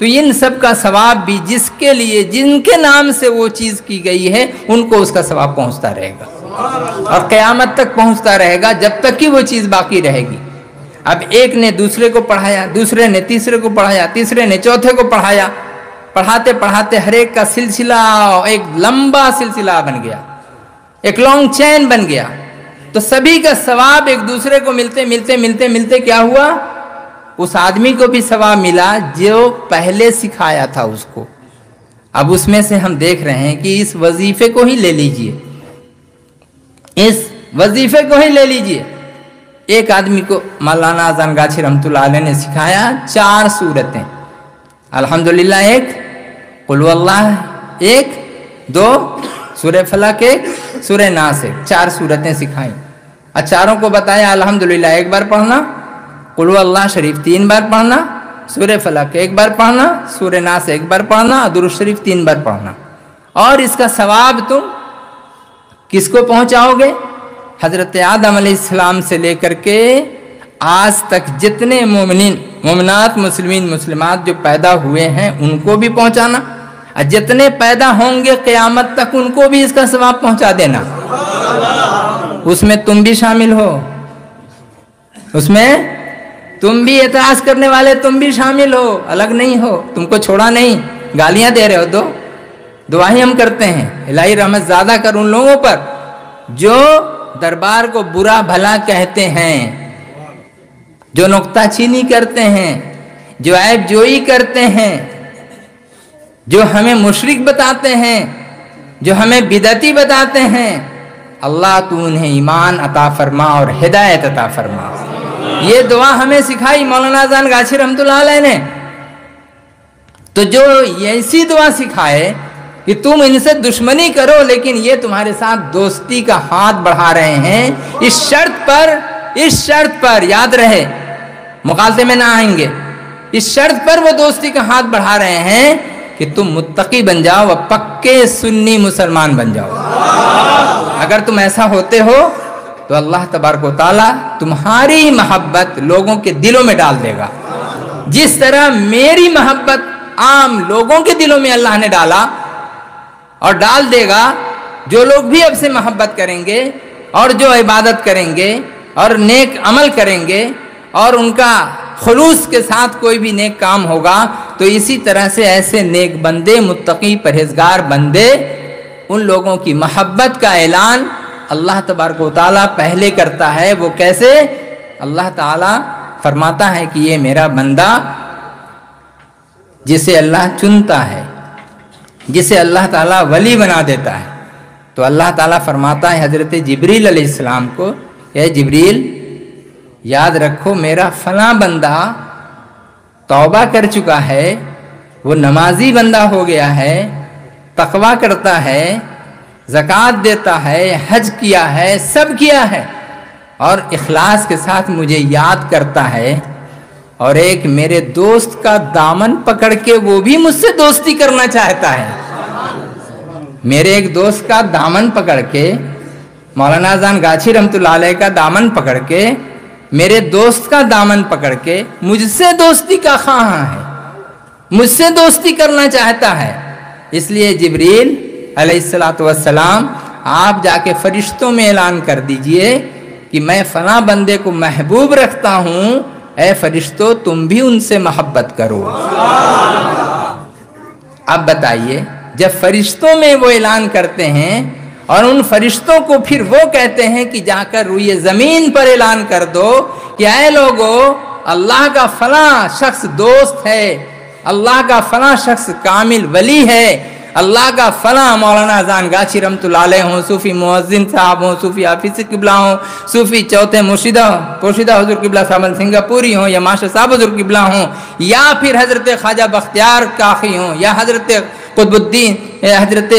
Speaker 1: تو ان سب کا ثواب بھی جس کے لیے جن کے نام سے وہ چیز کی گئی ہے ان کو اس کا ثواب پہنچتا رہے گا اور قیامت تک پہنچتا رہے گا جب تک کہ وہ چیز باقی رہے گی۔ اب ایک نے دوسرے کو پڑھایا، دوسرے نے تیسرے کو پڑھایا، تیسرے نے چوتھے کو پڑھایا، پڑھاتے پڑھاتے ہر ایک کا سلسلہ ایک لمبا سلسلہ بن گیا، ایک لانگ چین بن گیا، تو سبھی کا ثواب ایک دوسرے کو ملتے ملتے ملتے ملتے کیا ہوا؟ اس آدمی کو بھی ثواب ملا جو پہلے سکھایا تھا اس کو۔ اب اس میں سے ہم دیکھ رہے ہیں کہ اس وظیفے کو ہی لے لیجئے، اس وظیفے کو ہی لے لیجئے۔ ایک آدمی کو مولانا اذان گاچھی رحمۃ اللہ علیہ نے سکھایا 4 سورتیں، الحمدللہ 1، قل واللہ 1، 2 سورہ فلق 1، سورہ ناس 1، 4 سورتیں سکھائیں اور چاروں کو بتایا الحمدللہ 1 بار پڑھنا، قل واللہ شریف 3 بار پڑھنا، سورہ فلق 1 بار پڑھنا، سورہ ناس 1 بار پڑھنا اور درود شریف 3 بار پڑھنا، اور اس کا ثواب تم کس کو پہنچاؤ گے؟ حضرت آدم علیہ السلام سے لے کر کے آج تک جتنے مومنین مومنات مسلمین مسلمات جو پیدا ہوئے ہیں ان کو بھی پہنچانا، اور جتنے پیدا ہوں گے قیامت تک ان کو بھی اس کا ثواب پہنچا دینا۔ اس میں تم بھی شامل ہو، اس میں تم بھی اعتراض کرنے والے تم بھی شامل ہو، الگ نہیں ہو، تم کو چھوڑا نہیں۔ گالیاں دے رہے ہو، دعائیں ہم کرتے ہیں الہی رحمت زیادہ کر ان لوگوں پر جو دربار کو برا بھلا کہتے ہیں، جو نکتہ چینی کرتے ہیں، جو عیب جوئی کرتے ہیں، جو ہمیں مشرک بتاتے ہیں، جو ہمیں بدعتی بتاتے ہیں۔ اللہ تو انہیں ایمان عطا فرما اور ہدایت عطا فرما۔ یہ دعا ہمیں سکھائی مولانا اذان گاچھی رحمۃ اللہ علیہ نے، تو جو ایسی دعا سکھائے کہ تم ان سے دشمنی کرو لیکن یہ تمہارے ساتھ دوستی کا ہاتھ بڑھا رہے ہیں، اس شرط پر یاد رہے، مغالطے میں نہ آئیں گے، اس شرط پر وہ دوستی کا ہاتھ بڑھا رہے ہیں کہ تم متقی بن جاؤ اور پکے سنی مسلمان بن جاؤ۔ اگر تم ایسا ہوتے ہو تو اللہ تبارک و تعالیٰ تمہاری محبت لوگوں کے دلوں میں ڈال دے گا، جس طرح میری محبت عام لوگوں کے دلوں میں اللہ نے ڈالا اور ڈال دے گا۔ جو لوگ بھی اب سے محبت کریں گے اور جو عبادت کریں گے اور نیک عمل کریں گے اور ان کا خلوص کے ساتھ کوئی بھی نیک کام ہوگا تو اسی طرح سے ایسے نیک بندے متقی پرہیزگار بندے ان لوگوں کی محبت کا اعلان اللہ تبارک و تعالیٰ پہلے کرتا ہے۔ وہ کیسے؟ اللہ تعالیٰ فرماتا ہے کہ یہ میرا بندہ جسے اللہ چنتا ہے، جسے اللہ تعالیٰ ولی بنا دیتا ہے، تو اللہ تعالیٰ فرماتا ہے حضرت جبریل علیہ السلام کو، اے جبریل یاد رکھو میرا فلاں بندہ توبہ کر چکا ہے، وہ نمازی بندہ ہو گیا ہے، تقوی کرتا ہے، زکوٰۃ دیتا ہے، حج کیا ہے، سب کیا ہے اور اخلاص کے ساتھ مجھے یاد کرتا ہے، اور ایک میرے دوست کا دامن پکڑ کے وہ بھی مجھ سے دوستی کرنا چاہتا ہے۔ میرے ایک دوست کا دامن پکڑ کے، مولانا اذان گاچھی رحمۃ اللہ علیہ کا دامن پکڑ کے، میرے دوست کا دامن پکڑ کے مجھ سے دوستی کا خواہاں ہے، مجھ سے دوستی کرنا چاہتا ہے۔ اس لیے جبریل علیہ السلام آپ جا کے فرشتوں میں اعلان کر دیجئے کہ میں فلاں بندے کو محبوب رکھتا ہوں، اے فرشتوں تم بھی ان سے محبت کرو۔ اب بتائیے جب فرشتوں میں وہ اعلان کرتے ہیں اور ان فرشتوں کو پھر وہ کہتے ہیں کہ جا کر روئے زمین پر اعلان کر دو کہ اے لوگو اللہ کا فلاں شخص دوست ہے، اللہ کا فلاں شخص کامل ولی ہے، اللہ کا فلاں مولانا اذان گاچھی رحمۃ اللہ علیہ ہوں، صوفی مؤذن صاحب ہوں، صوفی حافظ قبلہ ہوں، صوفی چوتھے پوشیدہ حضور قبلہ صاحب سنگاپوری ہوں، یا ماشاء صاحب حضور قبلہ ہوں، یا پھر حضرت خواجہ بختیار کاخی ہوں، یا حضرت قطب الدین حضرت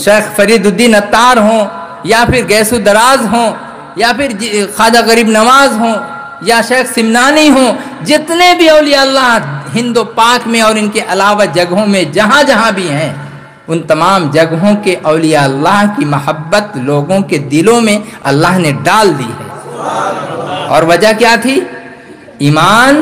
Speaker 1: شیخ فرید الدین عطار ہوں، یا پھر گیسو دراز ہوں، یا پھر خواجہ غریب نواز ہوں، یا شیخ سمنانی ہوں، جتنے بھی اولیاء اللہ ہند و پاک میں اور ان کے علاوہ جگہوں میں جہاں جہاں بھی ہیں، ان تمام جگہوں کے اولیاء اللہ کی محبت لوگوں کے دلوں میں اللہ نے ڈال دی ہے۔ اور وجہ کیا تھی؟ ایمان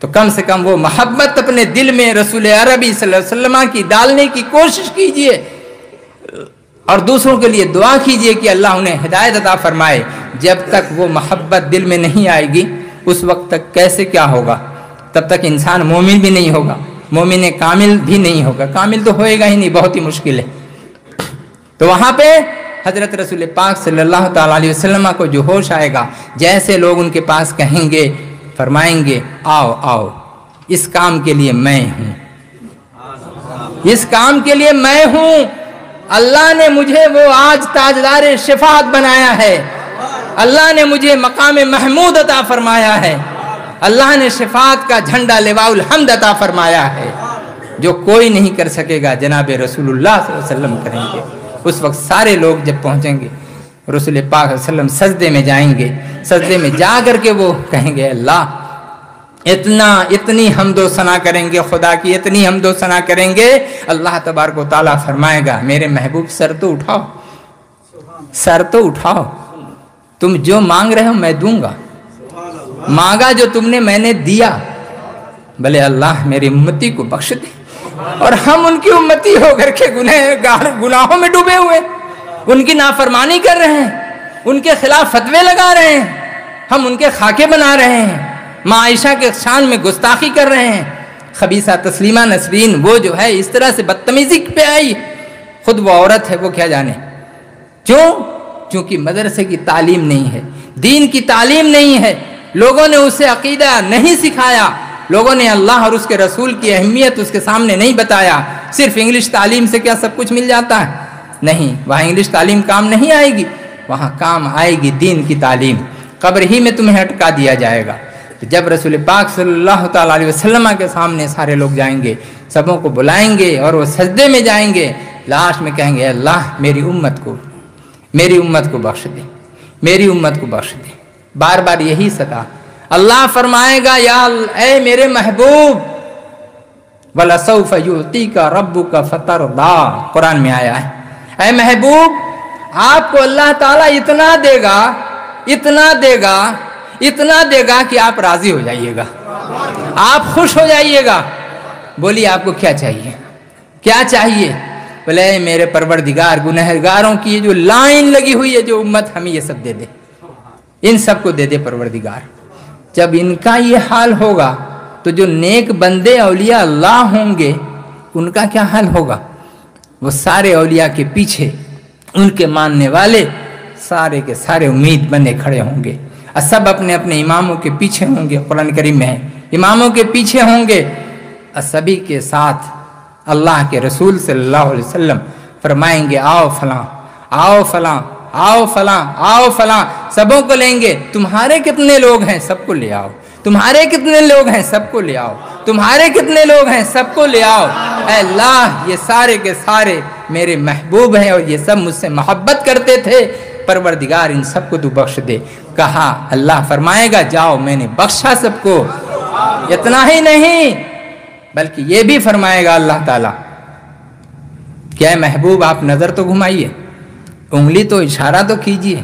Speaker 1: تو کم سے کم وہ محبت اپنے دل میں رسول عربی صلی اللہ علیہ وسلم کی ڈالنے کی کوشش کیجئے اور دوسروں کے لیے دعا کیجئے کہ اللہ انہیں ہدایت عطا فرمائے۔ جب تک وہ محبت دل میں نہیں آئے گی اس وقت تک کیسے کیا ہوگا؟ تب تک انسان مومن بھی نہیں ہوگا، مومن کامل بھی نہیں ہوگا، کامل تو ہوئے گا ہی نہیں، بہت ہی مشکل ہے۔ تو وہاں پہ حضرت رسول پاک صلی اللہ تعالیٰ علیہ وسلم کو جو ہوش آئے گا، جیسے لوگ ان کے پاس کہیں گے، فرمائیں گے آؤ آؤ اس کام کے لیے میں ہوں، اس کام کے لیے میں ہوں، اللہ نے مجھے وہ آج تاجدار شفاعت بنایا ہے، اللہ نے مجھے مقام محمود عطا فرمایا ہے، اللہ نے شفاعت کا جھنڈا لواء الحمد عطا فرمایا ہے، جو کوئی نہیں کر سکے گا جناب رسول اللہ صلی اللہ علیہ وسلم کریں گے۔ اس وقت سارے لوگ جب پہنچیں گے، رسول پاک صلی اللہ علیہ وسلم سجدے میں جائیں گے، سجدے میں جا کر کے وہ کہیں گے اللہ اتنی حمد و ثنا کریں گے، خدا کی اتنی حمد و ثنا کریں گے، اللہ تبارک و تعالیٰ فرمائے گا میرے محبوب سر تو اٹھاؤ، سر تو اٹھاؤ، تم جو مانگ رہے ہو میں دوں گا، مانگا جو تم نے میں نے دیا، بھلے اللہ میری امتی کو بخش دے۔ اور ہم ان کی امتی ہو کر کے گناہوں میں ڈوبے ہوئے، ان کی نافرمانی کر رہے ہیں، ان کے خلاف فتوے لگا رہے ہیں، ہم ان کے خاکے بنا رہے ہیں، ماں عائشہ کے شان میں گستاخی کر رہے ہیں، خبیثہ تسلیمہ نسرین وہ جو ہے اس طرح سے بدتمیزی پہ آئی، خود وہ عورت ہے وہ کیا جانے کیوں؟ چونکہ مدرسے کی تعلیم نہیں ہے، دین کی تعلیم نہیں ہے، لوگوں نے اسے عقیدہ نہیں سکھایا، لوگوں نے اللہ اور اس کے رسول کی اہمیت اس کے سامنے نہیں بتایا۔ صرف انگلش تعلیم سے کیا سب کچھ مل جاتا ہے؟ نہیں، وہاں انگلش تعلیم کام نہیں آئے گی، وہاں کام آئے گی دین کی تعلیم، قبر ہی میں تمہیں اٹکا دیا جائے گا۔ تو جب رسول پاک صلی اللہ تعالیٰ علیہ وسلم کے سامنے سارے لوگ جائیں گے، سبوں کو بلائیں گے اور وہ سجدے میں جائیں گے، لاسٹ میں کہیں گے اللہ میری امت کو بخش دے، میری امت کو بخش دے، بار بار یہی صدا۔ اللہ فرمائے گا یا اے میرے محبوب وَلَسَوْفَ يُعْطِيكَ رَبُّكَ فَتَرْضَىٰ، قرآن میں آیا ہے، اے محبوب آپ کو اللہ تعالیٰ اتنا دے گا، اتنا دے گا، اتنا دے گا کہ آپ راضی ہو جائیے گا، آپ خوش ہو جائیے گا۔ بولیے آپ کو کیا چاہیے؟ کیا چاہیے؟ بولے میرے پروردگار گنہگاروں کی جو لائن لگی ہوئی ہے جو امت، ہمیں یہ سب دے دے، ان سب کو دے دے پروردگار۔ جب ان کا یہ حال ہوگا تو جو نیک بندے اولیاء اللہ ہوں گے ان کا کیا حال ہوگا؟ وہ سارے اولیاء کے پیچھے ان کے ماننے والے سارے کے سارے امید بنے کھڑے ہوں گے، اور سب اپنے اپنے اماموں کے پیچھے ہوں گے، قرآن کریم میں ہے اماموں کے پیچھے ہوں گے، اور سبھی کے ساتھ اللہ کے رسول صلی اللہ علیہ وسلم فرمائیں گے آؤ فلاں، آؤ فلاں، آؤ فلاں، آؤ فلاں، سبوں کو لیں گے، تمہارے کتنے لوگ ہیں سب کو لے آؤ، تمہارے کتنے لوگ ہیں سب کو لے آؤ، تمہارے کتنے لوگ ہیں سب کو لے آؤ، اے اللہ یہ سارے کے سارے میرے محبوب ہیں اور یہ سب مجھ سے محبت کرتے تھے، پروردگار ان سب کو تو بخش دے۔ کہا اللہ فرمائے گا جاؤ میں نے بخشا سب کو، اتنا ہی نہیں بلکہ یہ بھی فرمائے گا اللہ تعالیٰ کیا محبوب آپ نظر تو گھمائیے، انگلی تو اشارہ تو کیجئے،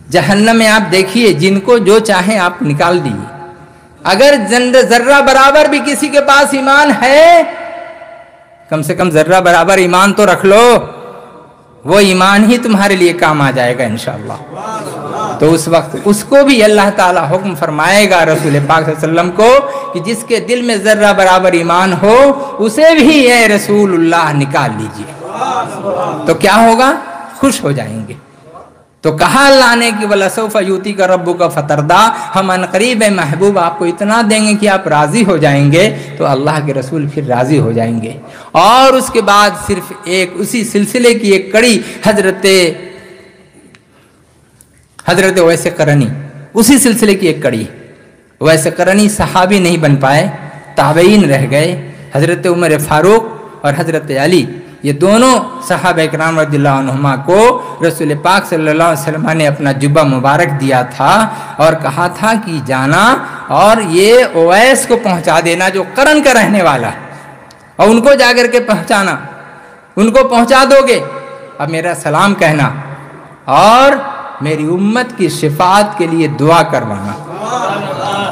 Speaker 1: جہنم میں آپ دیکھیے جن کو جو چاہیں آپ نکال دیجئے، اگر ذرہ برابر بھی کسی کے پاس ایمان ہے، کم سے کم ذرہ برابر ایمان تو رکھ لو، وہ ایمان ہی تمہارے لیے کام آ جائے گا انشاءاللہ۔ تو اس وقت اس کو بھی اللہ تعالیٰ حکم فرمائے گا رسول پاک صلی اللہ علیہ وسلم کو کہ جس کے دل میں ذرہ برابر ایمان ہو اسے بھی اے رسول اللہ نکال لیجئے، تو کیا ہوگا؟ خوش ہو جائیں گے۔ تو کہا اللہ نے کہ وَلَسَوْفَ يُؤْتِيكَ رَبُّكَ فَتَرْضَىٰ، ہم عنقریب محبوب آپ کو اتنا دیں گے کہ آپ راضی ہو جائیں گے، تو اللہ کے رسول پھر راضی ہو جائیں گے۔ اور اس کے بعد صرف ایک اسی سلسلے کی ایک کڑی حضرت اویس قرنی، اسی سلسلے کی ایک کڑی، اویس قرنی صحابی نہیں بن پائے، تابعین رہ گئے، حضرت عمر فاروق اور حضرت علی یہ دونوں صحابہ اکرام رضی اللہ عنہما کو رسول پاک صلی اللہ علیہ وسلم نے اپنا جبہ مبارک دیا تھا اور کہا تھا کہ جانا اور یہ اویس کو پہنچا دینا جو قرن کا رہنے والا ہے، اور ان کو جا کر کے پہنچانا، ان کو پہنچا دو گے، اب میرا سلام کہنا اور میری امت کی شفاعت کے لیے دعا کروانا۔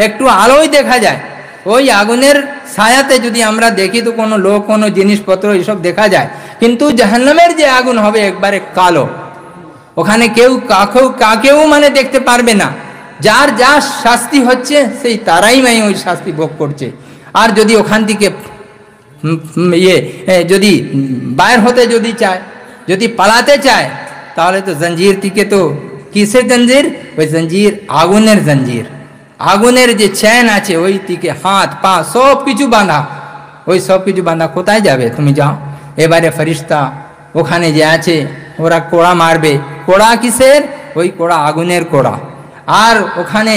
Speaker 1: একটু আলোই দেখা যায়, ওই আগুনের ছায়াতে যদি আমরা দেখি তো কোনো লোক কোনো জিনিসপত্র এসব দেখা যায়। কিন্তু জাহান্নামের যে আগুন হবে একবারে কালো, ওখানে কেউ কাকেও মানে দেখতে পারবে না। যার যা শাস্তি হচ্ছে সেই তারাই মানে ওই শাস্তি ভোগ করছে। আর যদি ওখান থেকে যদি বাইর হতে যদি চায়, যদি পালাতে চায়, তাহলে তো জঞ্জির থেকে তো কিসের জঞ্জির, ওই জঞ্জির আগুনের জঞ্জির, আগুনের যে চেন আছে ওই থেকে হাত পা সব কিছু বাঁধা, ওই সব কিছু বাঁধা। কোথায় যাবে তুমি, যাও। এবারে ফেরেশতা ওখানে যে আছে ওরা কোড়া মারবে। কোড়া কিসের, ওই কোড়া আগুনের কোড়া। আর ওখানে